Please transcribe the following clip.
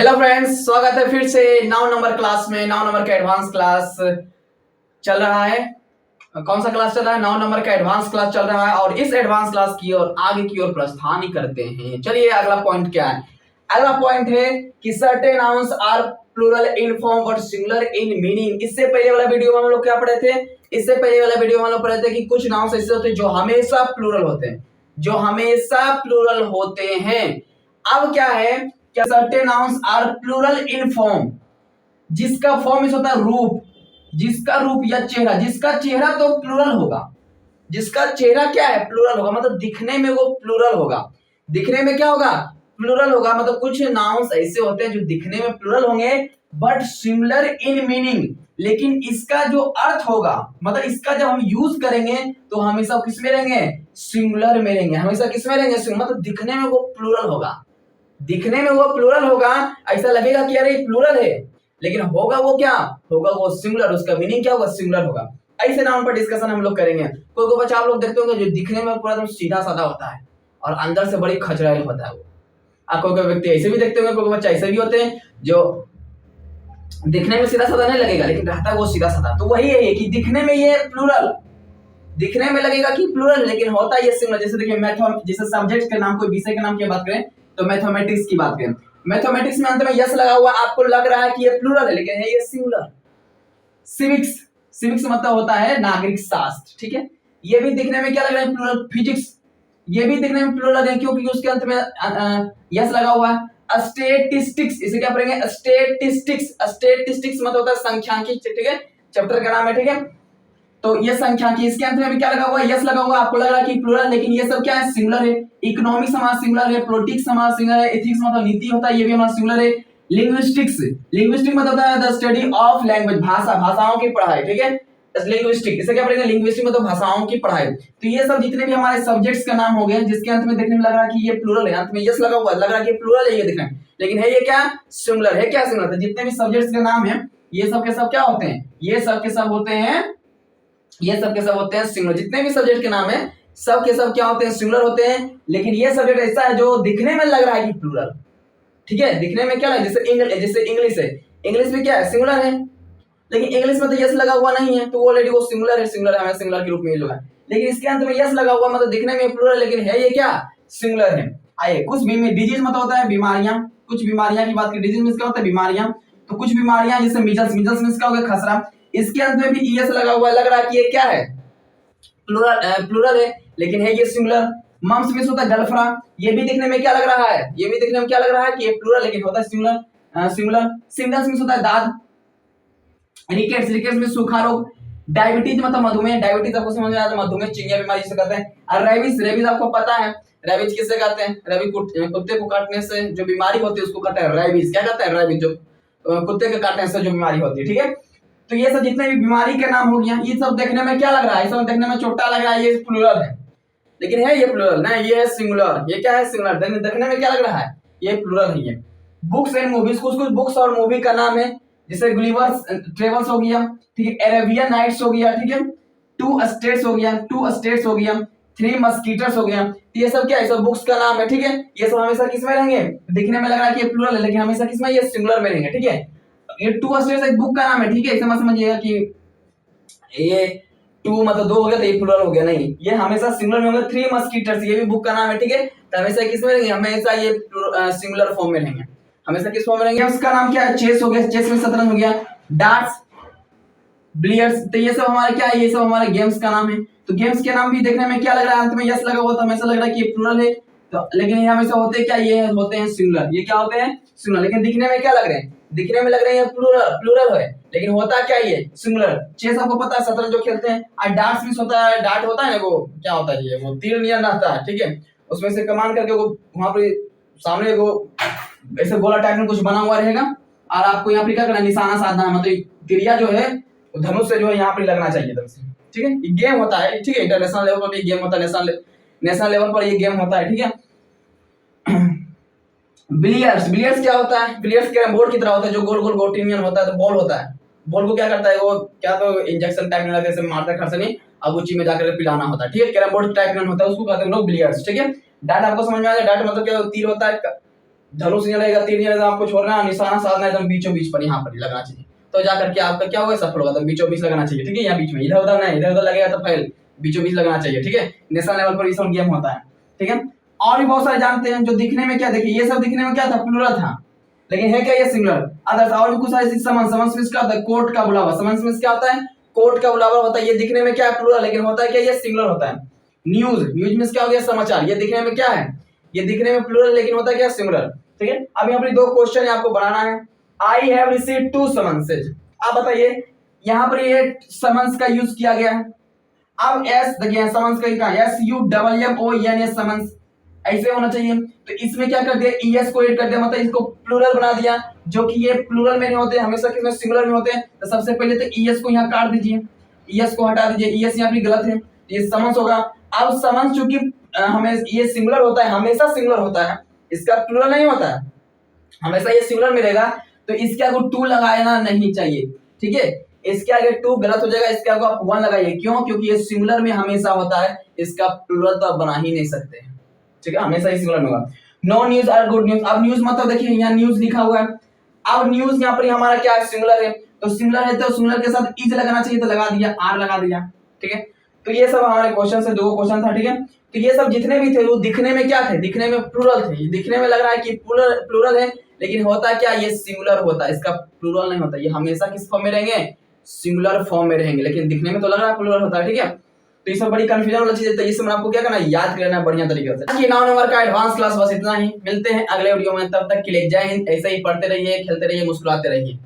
Hello friends, स्वागत है फिर से 9 नंबर क्लास में। 9 नंबर का एडवांस क्लास चल रहा है। कौन सा क्लास चल रहा है? 9 नंबर का एडवांस क्लास चल रहा है और इस एडवांस क्लास की ओर आगे की ओर प्रस्थान करते हैं। चलिए, अगला पॉइंट क्या है? अगला पॉइंट है कि certain nouns are plural in form but singular in meaning. इससे पहले वाला वीडियो में हम लोग क्या पढ़े थे? इससे पहले वाला वीडियो में हम लोग पढ़े थे कि कुछ नाउन्स ऐसे होते हैं जो हमेशा प्लूरल होते हैं, जो हमेशा प्लूरल होते हैं। अब क्या है? क्या certain nouns are plural in form, जिसका फॉर्म इस होता है रूप, जिसका रूप या चेहरा, जिसका चेहरा तो प्लूरल होगा, जिसका चेहरा क्या है? प्लूरल होगा, मतलब दिखने में वो प्लूरल होगा। दिखने में क्या होगा? प्लूरल होगा। मतलब कुछ नाउन्स ऐसे होते हैं जो दिखने में प्लूरल होंगे बट सिमिलर इन मीनिंग, लेकिन इसका जो अर्थ होगा, मतलब इसका जब हम यूज करेंगे तो हमेशा किस में रहेंगे? सिंगुलर में रहेंगे। हमेशा किस में रहेंगे? मतलब दिखने में वो प्लूरल होगा, दिखने में वो प्लूरल होगा। ऐसा लगेगा कि अरे प्लूरल है, लेकिन होगा वो क्या? होगा वो सिंगुलर। उसका मीनिंग क्या होगा? सिंगुलर होगा। ऐसे नाउन पर डिस्कशन हम लोग करेंगे। कोई बच्चा आप लोग देखते होंगे जो दिखने में पूरा एकदम सीधा साधा होता है और अंदर से बड़ी खचराइल होता है वो। आप कोई व्यक्ति ऐसे भी देखते होंगे, कोई बच्चा ऐसे भी होते हैं जो दिखने में सीधा साधा नहीं लगेगा लेकिन रहता है वो सीधा साधा। तो वही है कि दिखने में ये प्लूरल, दिखने में लगेगा कि प्लूरल, लेकिन होता है ये सिंगुलर। जैसे देखिए जैसे सब्जेक्ट के नाम, कोई विषय के नाम की बात करें तो मैथमेटिक्स की बात करें, मैथमेटिक्स में अंत में यस लगा हुआ, आपको लग रहा है कि ये प्लूरल है लेकिन है ये सिंगुलर। सिविक्स, सिविक्स मतलब होता है नागरिक शास्त्र, ठीक है? ये भी दिखने में क्या लग रहा है? प्लूरल। फिजिक्स, ये भी दिखने में प्लूरल है क्योंकि उसके अंत में यस लगा हुआ है। स्टैटिस्टिक्स, इसे क्या पढ़ेंगे? स्टैटिस्टिक्स। स्टैटिस्टिक्स मतलब होता है संख्यांकी, ठीक है? चैप्टर का नाम है, ठीक है? तो ये संख्या की, इसके अंत में भी क्या लगा हुआ है? यस लगा हुआ। आपको लग रहा है कि प्लूरल, लेकिन ये सब क्या है? सिंगुलर है। इकोनॉमिक समाज सिंगुलर है, पॉलिटिक्स समाज सिंगुलर है, एथिक्स मतलब नीति होता है, ये भी हमारा सिंगुलर है। लिंग्विस्टिक्स, लिंग्विस्टिक मतलब होता है द स्टडी ऑफ लैंग्वेज, भाषा, भाषाओं की पढ़ाई, ठीक है? लिंग्विस्टिक, इसे क्या पढ़ेंगे? लिंग्विस्टिक मतलब भाषाओं की पढ़ाई। तो ये सब जितने भी हमारे सब्जेक्ट्स का नाम हो गए जिसके अंत में देखने में लग रहा है कि ये प्लूरल है, अंत में यस लगा हुआ, लग रहा है कि प्लूरल है ये दिखने में, लेकिन है ये क्या? सिंगुलर है। क्या सिंगुलर? जितने भी सब्जेक्ट्स के नाम है ये सब के सब क्या होते हैं? ये सब के सब होते हैं, ये सब के सब होते हैं सिंगुलर। जितने भी सब्जेक्ट के नाम है सब के सब क्या होते हैं? सिंगुलर होते हैं। लेकिन ये सब्जेक्ट ऐसा है जो दिखने में लग रहा है कि प्लूरल, ठीक है? दिखने में क्या है? जैसे इंग्लिश है, इंग्लिश में क्या है? सिंगुलर है, लेकिन इंग्लिश में तो यस लगा हुआ नहीं है तो ऑलरेडी वो सिंगुलर है, सिंगुलर हमें सिंगुलर के रूप में यूज होगा। लेकिन इसके अंत में यस लगा हुआ मतलब दिखने में प्लूरल, लेकिन है ये क्या? सिंगुलर है। आइए, कुछ भी में डिजीज मतलब होता है बीमारियां, कुछ बीमारियां की बात करें, डिजीज में क्या होता है? बीमारियां। तो कुछ बीमारियां जैसे मीजल्स, मीजल्स में क्या होगा? खसरा। इसके अंत में भी ईएस लगा हुआ, लग रहा है कि ये क्या है? प्लूरल, प्लूरल है, लेकिन है ये सिंगुलर। मम्स में होता है गलफरा, ये भी दिखने में क्या लग रहा है? ये भी दिखने में क्या लग रहा है कि ये प्लूरल, लेकिन होता है सिंगुलर। सिंगुलर। सिंगल्स में होता है दाद। रिकेट्स, रिकेट्स में सूखा रोग। डायबिटीज मतलब मधुमेह, डायबिटीज आपको समझ में आता है? मधुमेह चिंया बीमारी से कहते हैं। और रेबीज, रेबीज आपको पता है रेबीज किससे कहते हैं? रेबीज कुत्ते को काटने से जो बीमारी होती है उसको कहते हैं रेबीज। क्या कहते हैं? रेबीज, जो कुत्ते के काटने से जो बीमारी होती है, ठीक है? तो ये सब जितने भी बीमारी के नाम हो गया, ये सब देखने में क्या लग रहा है? ये सब देखने में छोटा लग रहा है, ये प्लूरल है, लेकिन है ये प्लूरल नहीं, ये है सिंगुलर। ये क्या है? सिंगुलर। देखने में क्या लग रहा है? ये प्लूरल है। ये बुक्स एंड मूवीज, कुछ कुछ बुक्स और मूवी का नाम है, जैसे गुलिवर्स ट्रेवल्स हो गया, ठीक है? अरेबियन नाइट्स हो गया, ठीक है? टू स्टेट्स हो गया, टू स्टेट्स हो गया, थ्री मस्कीटर्स हो गया। ये सब क्या है? सब बुक्स का नाम है, ठीक है? ये सब हमेशा किस में रहेंगे? दिखने में लग रहा है कि ये प्लूरल है, लेकिन हमेशा किस में? ये सिंगुलर में रहेंगे, ठीक है? ये टू स्टेट्स एक बुक का नाम है, ठीक है? इसे मत समझिएगा कि ये टू मतलब दो हो गया तो ये प्लूरल हो गया, नहीं, ये हमेशा सिंगुलर में होगा। थ्री मस्कीटर्स, ये भी बुक का नाम है, ठीक है? तो हमेशा किस में रहेंगे? हमेशा ये सिंगुलर फॉर्म में रहेंगे। हमेशा किस फॉर्म में रहेंगे? उसका नाम क्या है? चेस हो गया, चेस में शतरंज हो गया। डार्ट्स, बिलियर्ड्स, तो ये सब हमारे क्या है? ये सब हमारे गेम्स का नाम है। तो गेम्स के नाम भी देखने में क्या लग रहा है? अंत में यस लगा हुआ तो हमेशा लग रहा है कि ये प्लूरल है। तो लेकिन ये हमेशा होते क्या? ये होते हैं सिंगुलर। ये क्या होते हैं? सिंगुलर। लेकिन दिखने में क्या लग रहे हैं? दिखने में लग रहे हैं प्लूरल, प्लूरल है, लेकिन होता क्या ये? सिंगुलर। चेस आपको पता है, शतरंज जो खेलते हैं। और डार्ट्स भी होता है, डार्ट होता है ना, वो क्या होता है? ये वो तीर नियन रहता है, ठीक है? उसमें से कमान करके वो वहां पे सामने वो ऐसे गोला टाइप में कुछ बना हुआ रहेगा और आपको यहाँ पे क्या करना है? निशाना साधना है। मतलब तिरिया जो है धनुष से जो है यहाँ पे लगना चाहिए एकदम से, ठीक है? ये गेम होता है, ठीक है? इंटरनेशनल लेवल पर भी गेम होता है, नेशनल लेवल पर ये गेम होता है, ठीक है? बिलियर्ड्स, बिलियर्ड्स क्या होता है? बिलियर्ड्स कैरम बोर्ड की तरह होता है, जो गोल गोल गोटिनियन होता है। तो बॉल होता है, बॉल को क्या करता है वो? क्या तो इंजेक्शन टाइप में जैसे मारता है खरसनी, अब उची में जाकर पिलाना होता है, ठीक है? कैरम बोर्ड टाइप में होता है, उसको कहते हैं लोग बिलियर्ड्स, ठीक है? डाट आपको समझ में आ जाए? डाट मतलब क्या? तीर होता है, धनुष नहीं रहेगा, तीर नहीं रहेगा, आपको छोड़ना है, निशाना साधना एकदम बीचों बीच पर, यहाँ पर ही लगना चाहिए, तो जाकर के आपका क्या होगा, सफल होगा। तो बीचों बीच लगना चाहिए, ठीक है, यहाँ बीच में, इधर उधर नहीं, इधर उधर लगेगा तो फेल, बीचों बीच लगना चाहिए, ठीक है। नेशनल लेवल पर ये सब गेम होता है, ठीक है। और भी बहुत सारे जानते हैं जो दिखने में क्या, देखिए ये सब दिखने में क्या था, प्लूरल था, लेकिन है क्या ये सिंगुलर। अदर्स और भी कुछ सारे समन्स मींस क्या होता है, कोर्ट का बुलावा, समन्स मींस क्या होता है, कोर्ट का बुलावा होता है, ये दिखने में क्या है, प्लूरल, लेकिन होता है क्या, ये सिंगुलर होता है। न्यूज मींस क्या हो गया, समाचार, ये दिखने में क्या है, ये दिखने में प्लूरल, लेकिन होता है क्या, सिंगुलर, ठीक है। अब यहाँ पर दो क्वेश्चन है आपको बनाना है। आई हैव रिसीव्ड 2 समन्सेज, आप बताइए यहाँ पर ये समन्स का यूज किया गया है। अब एस देखिए समन्स का SUMMON समन्स ऐसे होना चाहिए, तो इसमें क्या कर दिया, ES को ऐड कर दिया, मतलब इसको प्लूरल बना दिया, जो कि ये प्लूरल में नहीं होते, हमेशा किसमें, सिंगुलर में होते हैं। तो सबसे पहले तो ES को यहाँ काट दीजिए, ES को हटा दीजिए, ES यहाँ पे गलत है, ये समन्स होगा। अब समन्स चूंकि हमें ये सिंगुलर होता है, हमेशा सिंगुलर होता है, इसका प्लूरल नहीं होता है, हमेशा ये सिंगुलर में रहेगा, तो इसके आगे 2 लगाना नहीं चाहिए, ठीक है। इसके आगे 2 गलत हो जाएगा, इसके आगे आप 1 लगाइए, क्यों, क्योंकि ये सिंगुलर में हमेशा होता है, इसका प्लूरल तो आप बना ही नहीं सकते, ठीक है, हमेशा ही सिंगुलर में होगा। No news are good news, अब न्यूज मतलब देखिए यहाँ न्यूज लिखा हुआ है, अब न्यूज यहाँ पर हमारा क्या है, सिंगुलर है, तो सिंगुलर है तो सिंगुलर के साथ इज लगाना चाहिए, तो लगा दिया, आर लगा दिया, ठीक है। तो ये सब हमारे क्वेश्चन से 2 क्वेश्चन था, ठीक है। तो ये सब जितने भी थे वो दिखने में क्या थे, दिखने में प्लूरल थे, दिखने में लग रहा है कि प्लूरल है, लेकिन होता क्या, ये सिंगुलर होता है, इसका प्लूरल नहीं होता, ये हमेशा किस फॉर्म में रहेंगे, सिंगुलर फॉर्म में रहेंगे, लेकिन दिखने में तो लग रहा है प्लूरल होता है, ठीक है। तो ये सब बड़ी कंफ्यूजन वाला चीज है, तो ये सब आपको क्या करना है, याद करना है बढ़िया तरीके से। आज की 9 नंबर का एडवांस क्लास बस इतना ही, मिलते हैं अगले वीडियो में, तब तक के लिए जय हिंद। ऐसे ही पढ़ते रहिए, खेलते रहिए, मुस्कुराते रहिए।